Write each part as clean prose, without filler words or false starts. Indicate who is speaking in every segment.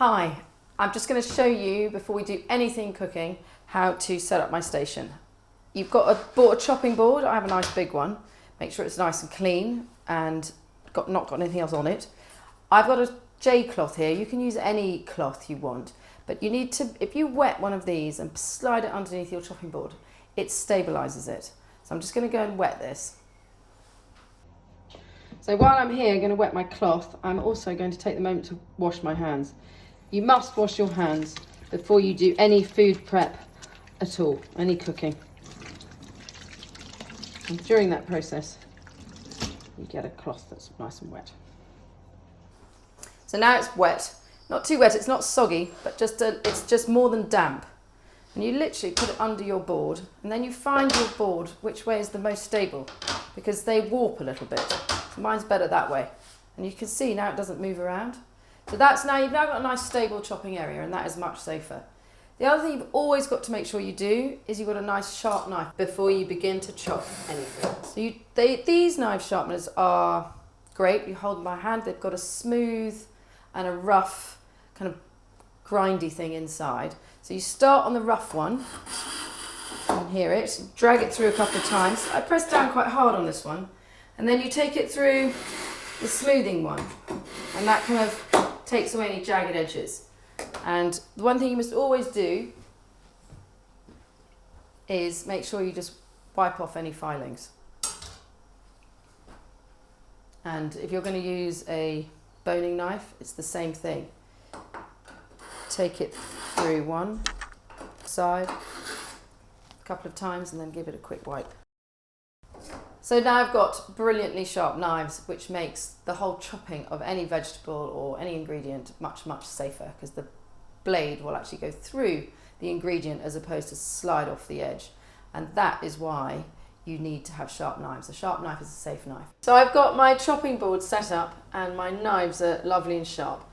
Speaker 1: Hi, I'm just going to show you, before we do anything cooking, how to set up my station. You've bought a chopping board. I have a nice big one. Make sure it's nice and clean and not got anything else on it. I've got a J cloth here. You can use any cloth you want, but you need to, if you wet one of these and slide it underneath your chopping board, it stabilizes it. So I'm just going to go and wet this. So while I'm here going to wet my cloth, I'm also going to take the moment to wash my hands. You must wash your hands before you do any food prep at all, any cooking. And during that process, you get a cloth that's nice and wet. So now it's wet. Not too wet, it's not soggy, but it's just more than damp. And you literally put it under your board, and then you find your board which way is the most stable, because they warp a little bit. So mine's better that way. And you can see now it doesn't move around. So you've now got a nice stable chopping area, and that is much safer. The other thing you've always got to make sure you do is you've got a nice sharp knife before you begin to chop anything. So these knife sharpeners are great. You hold them by hand, they've got a smooth and a rough kind of grindy thing inside. So you start on the rough one, you can hear it, drag it through a couple of times. I press down quite hard on this one, and then you take it through the smoothing one, and that kind of takes away any jagged edges. And the one thing you must always do is make sure you just wipe off any filings. And if you're going to use a boning knife, it's the same thing. Take it through one side a couple of times and then give it a quick wipe. So now I've got brilliantly sharp knives, which makes the whole chopping of any vegetable or any ingredient much, much safer, because the blade will actually go through the ingredient as opposed to slide off the edge. And that is why you need to have sharp knives. A sharp knife is a safe knife. So I've got my chopping board set up and my knives are lovely and sharp.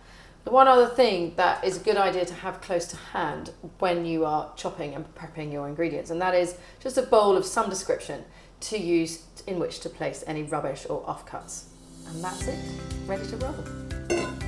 Speaker 1: The one other thing that is a good idea to have close to hand when you are chopping and prepping your ingredients, and that is just a bowl of some description to use in which to place any rubbish or offcuts. And that's it, ready to roll.